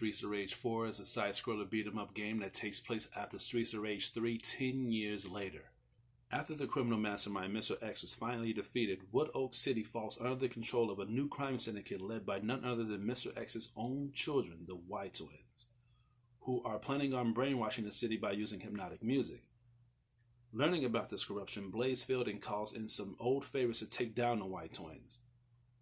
Streets of Rage 4 is a side-scroller beat-em-up game that takes place after Streets of Rage 3 10 years later. After the criminal mastermind Mr. X is finally defeated, Wood Oak City falls under the control of a new crime syndicate led by none other than Mr. X's own children, the Y Twins, who are planning on brainwashing the city by using hypnotic music. Learning about this corruption, Blaze Fielding calls in some old favorites to take down the Y Twins.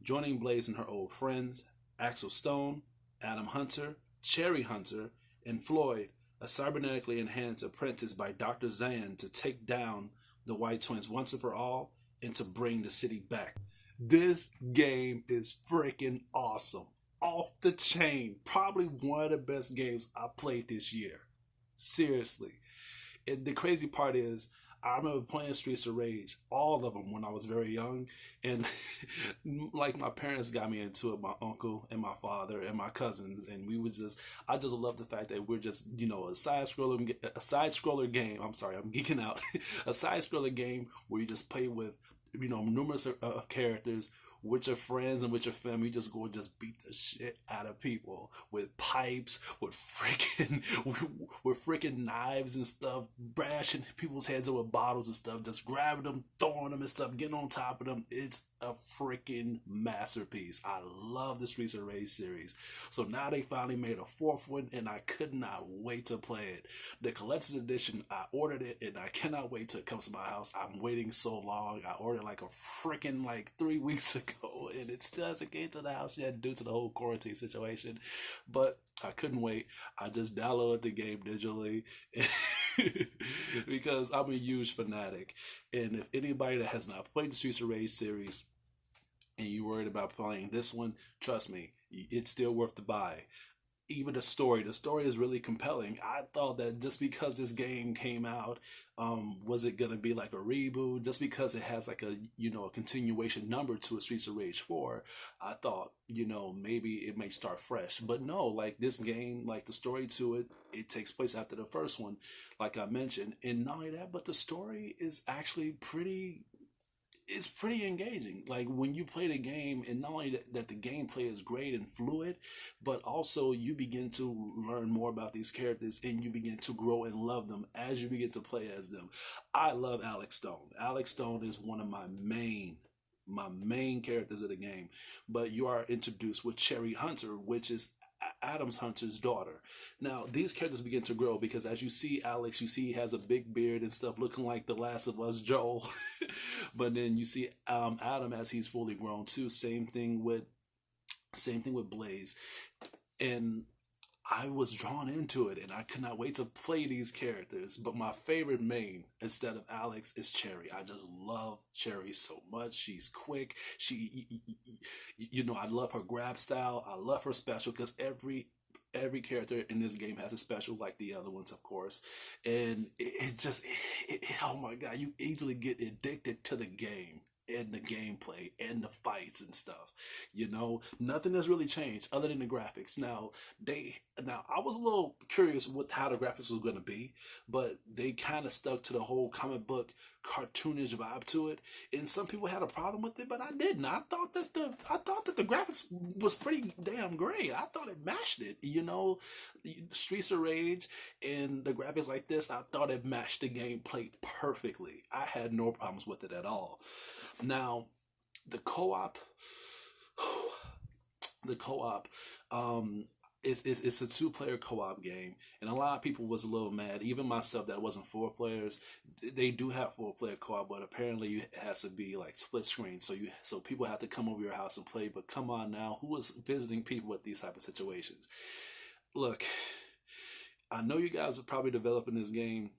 Joining Blaze and her old friends, Axel Stone, Adam Hunter, Cherry Hunter, and Floyd, a cybernetically enhanced apprentice by Dr. Zan to take down the Y Twins once and for all and to bring the city back. This game is freaking awesome. Off the chain. Probably one of the best games I played this year. Seriously. And the crazy part is, I remember playing Streets of Rage, all of them, when I was very young, and like my parents got me into it, my uncle and my father and my cousins, and I just love the fact that we're just, a side-scroller game. I'm sorry, I'm geeking out. A side-scroller game where you just play with, numerous characters, with your friends and with your family. You just go and just beat the shit out of people with pipes, with freaking knives and stuff, bashing people's heads with bottles and stuff, just grabbing them, throwing them and stuff, getting on top of them. It's a freaking masterpiece. I love the Streets of Rage series. So now they finally made a fourth one, and I could not wait to play it. The collector's edition, I ordered it, and I cannot wait till it comes to my house. I'm waiting so long. I ordered like 3 weeks ago, and it still hasn't came to the house yet due to the whole quarantine situation. But I couldn't wait. I just downloaded the game digitally because I'm a huge fanatic. And if anybody that has not played the Streets of Rage series and you're worried about playing this one, trust me, it's still worth the buy. Even the story is really compelling. I thought that just because this game came out, was it gonna be like a reboot? Just because it has like a continuation number to a Streets of Rage 4, I thought maybe it may start fresh. But no, like this game, like the story to it, it takes place after the first one, like I mentioned, and not only that, but the story is actually pretty engaging. Like when you play the game, and not only that the gameplay is great and fluid, but also you begin to learn more about these characters and you begin to grow and love them as you begin to play as them. I love Alex Stone. Alex Stone is one of my main characters of the game, but you are introduced with Cherry Hunter, which is Adams Hunter's daughter. Now, these characters begin to grow because as you see Alex, you see he has a big beard and stuff, looking like The Last of Us Joel. But then you see Adam as he's fully grown too. Same thing with Blaze. And I was drawn into it, and I could not wait to play these characters. But my favorite main, instead of Alex, is Cherry. I just love Cherry so much. She's quick. I love her grab style. I love her special because every character in this game has a special, like the other ones, of course. And oh my God, you easily get addicted to the game and the gameplay and the fights and stuff. Nothing has really changed other than the graphics. Now I was a little curious how the graphics was going to be, but they kind of stuck to the whole comic book cartoonish vibe to it. And some people had a problem with it, but I didn't. I thought that the graphics was pretty damn great. I thought it matched it. Streets of Rage and the graphics like this, I thought it matched the gameplay perfectly. I had no problems with it at all. Now, the co-op, it's a 2-player co-op game, and a lot of people was a little mad. Even myself, that wasn't 4 players. They do have 4-player co-op, but apparently it has to be like split screen. So people have to come over your house and play. But come on now, who was visiting people with these type of situations? Look, I know you guys are probably developing this game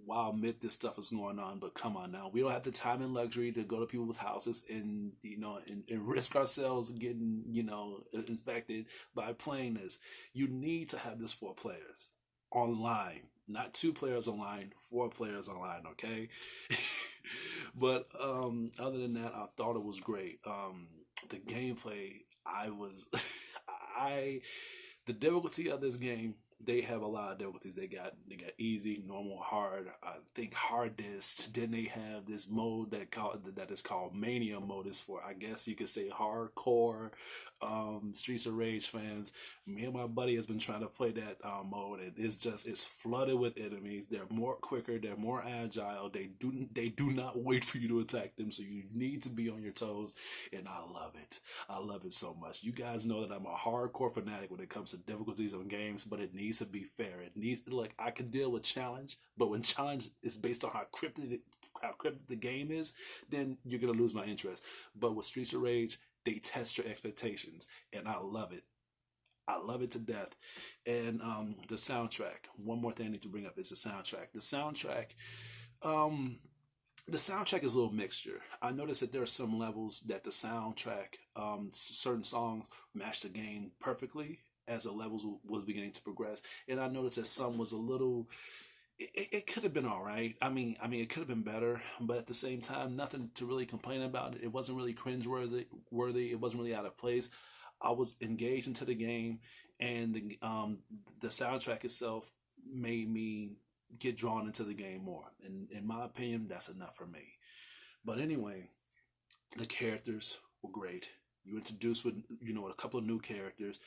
while this stuff is going on, but come on now, we don't have the time and luxury to go to people's houses and risk ourselves getting infected by playing this. You need to have this 4 players online, not 2 players online, 4 players online, okay? But other than that, I thought it was great. The gameplay, the difficulty of this game they have a lot of difficulties. They got easy, normal, hard. I think hardest. Then they have this mode that is called Mania mode. Is for, I guess you could say, hardcore Streets of Rage fans. Me and my buddy has been trying to play that mode, and it's flooded with enemies. They're more quicker. They're more agile. They do not wait for you to attack them. So you need to be on your toes, and I love it. I love it so much. You guys know that I'm a hardcore fanatic when it comes to difficulties on games, but it needs to be fair. It needs to, like, I can deal with challenge, but when challenge is based on how cryptic the game is, then you're gonna lose my interest. But with Streets of Rage, they test your expectations, and I love it. I love it to death. And the soundtrack. One more thing I need to bring up is the soundtrack. The soundtrack is a little mixture. I noticed that there are some levels that the soundtrack, certain songs match the game perfectly as the levels was beginning to progress. And I noticed that some was a little, it could have been all right. I mean, it could have been better, but at the same time, nothing to really complain about. It wasn't really cringeworthy. It wasn't really out of place. I was engaged into the game, and the soundtrack itself made me get drawn into the game more. And in my opinion, that's enough for me. But anyway, the characters were great. You introduced with a couple of new characters.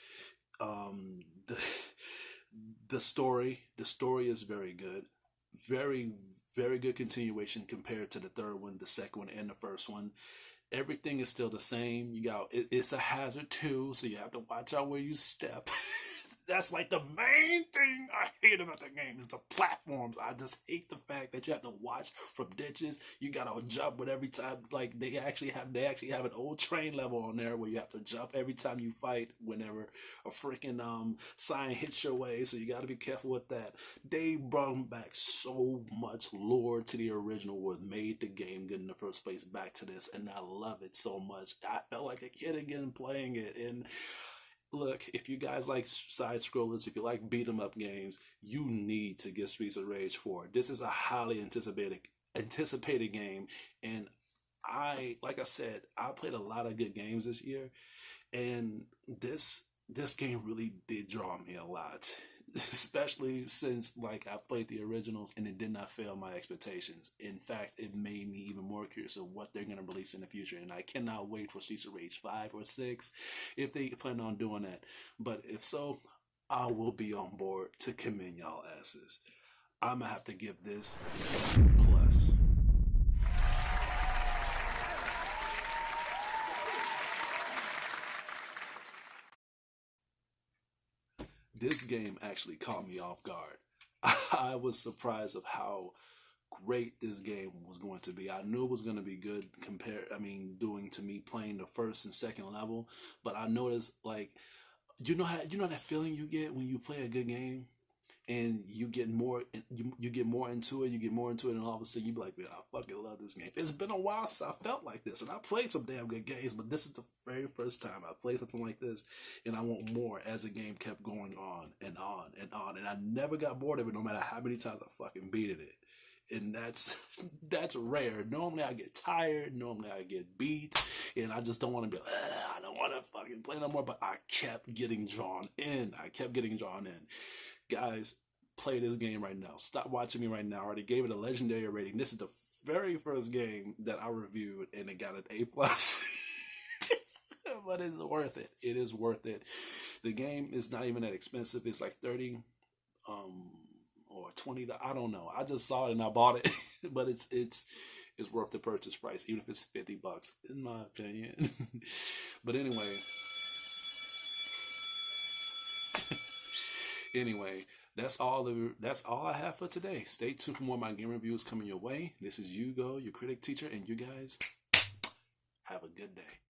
The story is very good. Very, very good continuation compared to the third one, the second one, and the first one. Everything is still the same. It's a hazard too, so you have to watch out where you step. That's like the main thing I hate about the game is the platforms. I just hate the fact that you have to watch from ditches. You gotta jump with every time. Like they actually have an old train level on there where you have to jump every time you fight. Whenever a freaking sign hits your way, so you gotta be careful with that. They brought back so much lore to the original, what made the game good in the first place. Back to this, and I love it so much. I felt like a kid again playing it. And look, if you guys like side scrollers, if you like beat 'em up games, you need to get Streets of Rage 4. This is a highly anticipated game, and like I said, I played a lot of good games this year, and this game really did draw me a lot, especially since like I played the originals and it did not fail my expectations. In fact, it made me even more curious of what they're going to release in the future, and I cannot wait for Streets of Rage 5 or 6 if they plan on doing that. But if so, I will be on board to commend y'all asses. I'm gonna have to give this a plus. This game actually caught me off guard. I was surprised of how great this game was going to be. I knew it was going to be good doing to me playing the first and second level, but I noticed, like, you know that feeling you get when you play a good game and you get more into it, and all of a sudden you be like, man, I fucking love this game. It's been a while since I felt like this, and I played some damn good games, but this is the very first time I played something like this, and I want more as the game kept going on and on and on, and I never got bored of it, no matter how many times I fucking beated it. And that's rare. Normally I get tired, normally I get beat, and I just don't want to be like, I don't want to fucking play no more, but I kept getting drawn in. Guys, play this game right now. Stop watching me right now. I already gave it a legendary rating. This is the very first game that I reviewed, and it got an A+. But it's worth it. It is worth it. The game is not even that expensive. It's like 30 or 20. I don't know. I just saw it and I bought it. But it's worth the purchase price, even if it's $50, in my opinion. But anyway, that's all I have for today. Stay tuned for more of my game reviews coming your way. This is Hugo, your critic teacher, and you guys have a good day.